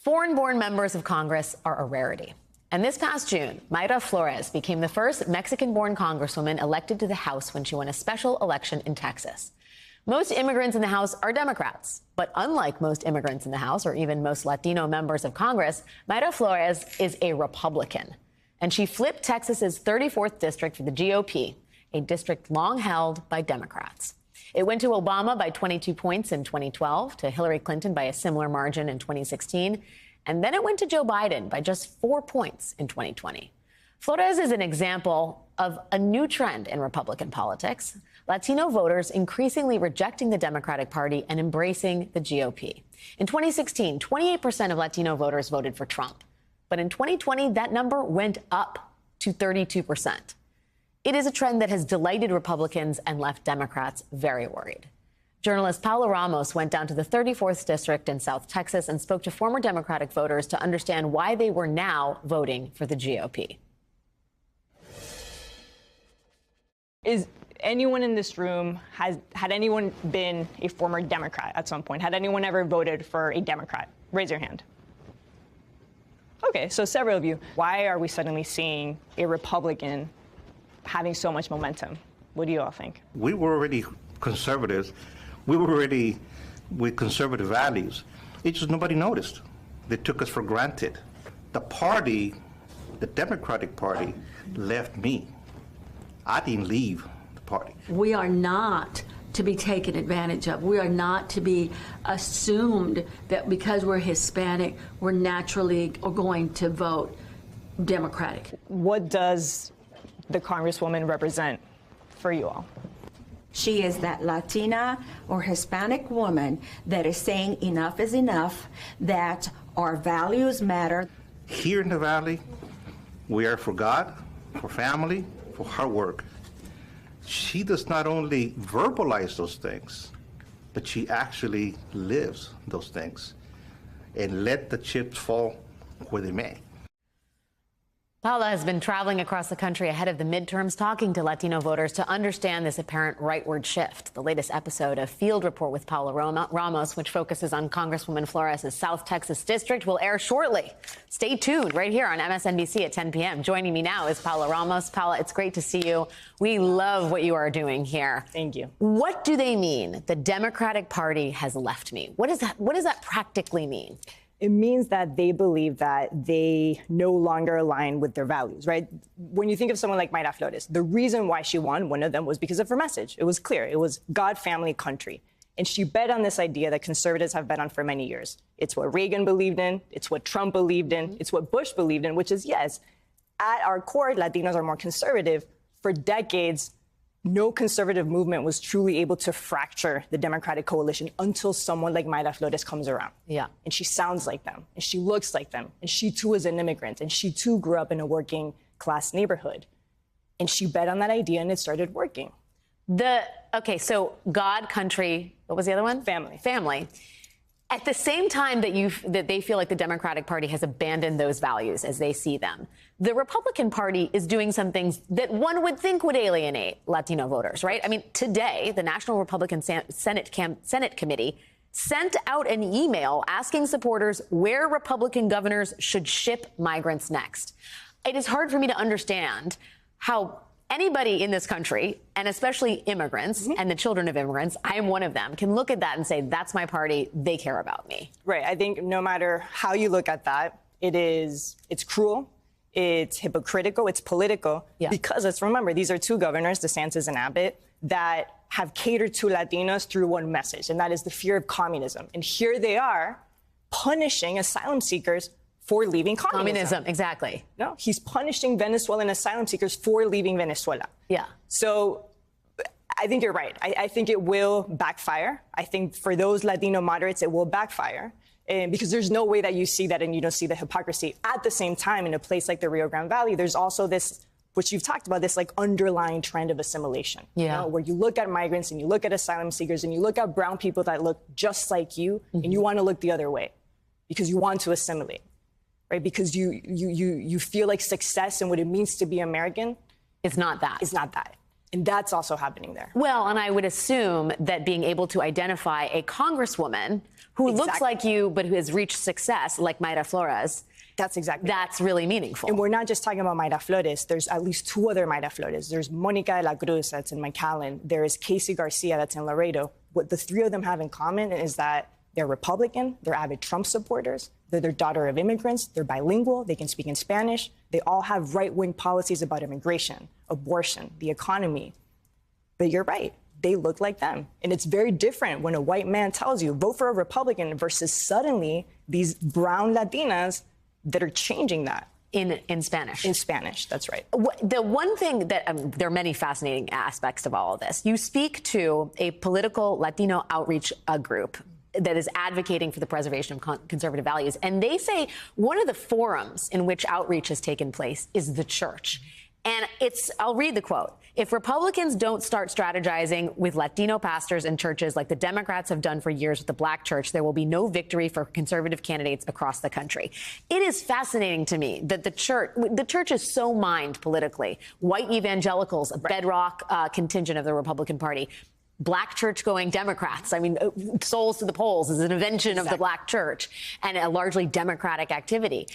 Foreign-born members of Congress are a rarity. And this past June, Mayra Flores became the first Mexican-born congresswoman elected to the House when she won a special election in Texas. Most immigrants in the House are Democrats. But unlike most immigrants in the House, or even most Latino members of Congress, Mayra Flores is a Republican. And she flipped Texas's 34th district for the GOP, a district long held by Democrats. It went to Obama by 22 points in 2012, to Hillary Clinton by a similar margin in 2016, and then it went to Joe Biden by just 4 points in 2020. Flores is an example of a new trend in Republican politics: Latino voters increasingly rejecting the Democratic Party and embracing the GOP. In 2016, 28% of Latino voters voted for Trump. But in 2020, that number went up to 32%. It is a trend that has delighted Republicans and left Democrats very worried. Journalist Paula Ramos went down to the 34th district in South Texas and spoke to former Democratic voters to understand why they were now voting for the GOP. Is anyone in this room, had anyone been a former Democrat at some point? Had anyone ever voted for a Democrat? Raise your hand. Okay, so several of you. Why are we suddenly seeing a Republican having so much momentum? What do you all think? We were already conservatives. We were already with conservative values. It's just nobody noticed. They took us for granted. The party, the Democratic Party, left me. I didn't leave the party. We are not to be taken advantage of. We are not to be assumed that because we're Hispanic, we're naturally going to vote Democratic. What does the Congresswoman represent for you all? She is that Latina or Hispanic woman that is saying enough is enough, that our values matter. Here in the Valley, we are for God, for family, for hard work. She does not only verbalize those things, but she actually lives those things and let the chips fall where they may. Paula has been traveling across the country ahead of the midterms, talking to Latino voters to understand this apparent rightward shift. The latest episode of Field Report with Paula Ramos, which focuses on Congresswoman Flores' South Texas district, will air shortly. Stay tuned right here on MSNBC at 10 p.m. Joining me now is Paula Ramos. Paula, it's great to see you. We love what you are doing here. Thank you. What do they mean? The Democratic Party has left me. What does that practically mean? It means that they believe that they no longer align with their values, right? When you think of someone like Mayra Flores, the reason why she won, one of them was because of her message. It was clear. It was God, family, country. And she bet on this idea that conservatives have bet on for many years. It's what Reagan believed in. It's what Trump believed in. It's what Bush believed in, which is, yes, at our core, Latinos are more conservative. For decades, no conservative movement was truly able to fracture the Democratic coalition until someone like Mayra Flores comes around. Yeah. And she sounds like them, and she looks like them, and she too is an immigrant, and she too grew up in a working class neighborhood. And she bet on that idea, and it started working. Okay, so God, country, what was the other one? Family. Family. At the same time that they feel like the Democratic Party has abandoned those values as they see them, the Republican Party is doing some things that one would think would alienate Latino voters, right? I mean, today, the National Republican Senate Committee sent out an email asking supporters where Republican governors should ship migrants next. It is hard for me to understand how anybody in this country, and especially immigrants and the children of immigrants, I am one of them, can look at that and say, that's my party, they care about me. Right. I think no matter how you look at that, it's cruel, it's hypocritical, it's political. Yeah. Because let's remember, these are two governors, DeSantis and Abbott, that have catered to Latinos through one message, and that is the fear of communism. And here they are punishing asylum seekers for leaving communism. Exactly. No, he's punishing Venezuelan asylum seekers for leaving Venezuela. Yeah. So I think you're right. I think it will backfire. I think for those Latino moderates, it will backfire. Because there's no way that you see that and you don't see the hypocrisy. At the same time, in a place like the Rio Grande Valley, there's also this, which you've talked about, this like underlying trend of assimilation. Yeah. You know, where you look at migrants and you look at asylum seekers and you look at brown people that look just like you and you want to look the other way because you want to assimilate. Right, because you feel like success and what it means to be American is not that. It's not that. And that's also happening there. Well, and I would assume that being able to identify a congresswoman who looks Exactly. like you, but who has reached success, like Mayra Flores, That's exactly. that's really meaningful. And we're not just talking about Mayra Flores. There's at least two other Mayra Flores. There's Monica de la Cruz, that's in McAllen. There is Casey Garcia, that's in Laredo. What the three of them have in common is that they're Republican, they're avid Trump supporters, they're the daughter of immigrants, they're bilingual, they can speak in Spanish. They all have right-wing policies about immigration, abortion, the economy. But you're right. They look like them. And it's very different when a white man tells you, vote for a Republican versus suddenly these brown Latinas that are changing that. In Spanish. In Spanish, that's right. The one thing that there are many fascinating aspects of all of this. You speak to a political Latino outreach group that is advocating for the preservation of conservative values. And they say one of the forums in which outreach has taken place is the church. And I'll read the quote. If Republicans don't start strategizing with Latino pastors and churches like the Democrats have done for years with the black church, there will be no victory for conservative candidates across the country. It is fascinating to me that the church is so mined politically. White evangelicals, a bedrock contingent of the Republican Party. Black church-going Democrats. I mean, Souls to the Polls is an invention of the black church and a largely Democratic activity.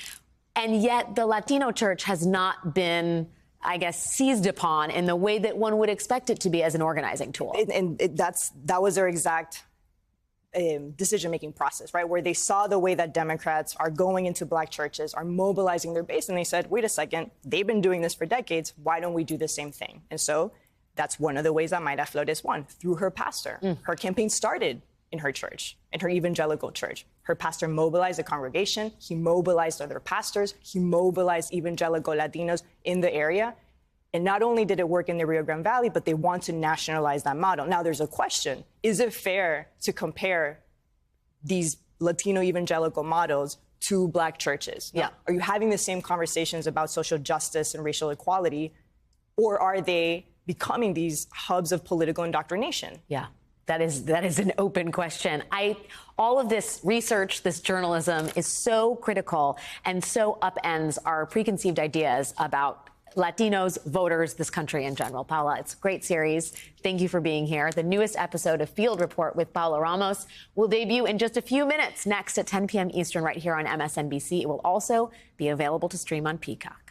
And yet the Latino church has not been, I guess, seized upon in the way that one would expect it to be as an organizing tool. That was their exact decision-making process, right? Where they saw the way that Democrats are going into black churches, are mobilizing their base, and they said, wait a second, they've been doing this for decades. Why don't we do the same thing? And so that's one of the ways that Mayra Flores won, through her pastor. Her campaign started in her church, in her evangelical church. Her pastor mobilized the congregation. He mobilized other pastors. He mobilized evangelical Latinos in the area. And not only did it work in the Rio Grande Valley, but they want to nationalize that model. Now, there's a question. Is it fair to compare these Latino evangelical models to black churches? Yeah. Are you having the same conversations about social justice and racial equality, or are they becoming these hubs of political indoctrination? Yeah. That is an open question. All of this research, this journalism is so critical and so upends our preconceived ideas about Latinos, voters, this country in general. Paula, it's a great series. Thank you for being here. The newest episode of Field Report with Paula Ramos will debut in just a few minutes next at 10 p.m. Eastern right here on MSNBC. It will also be available to stream on Peacock.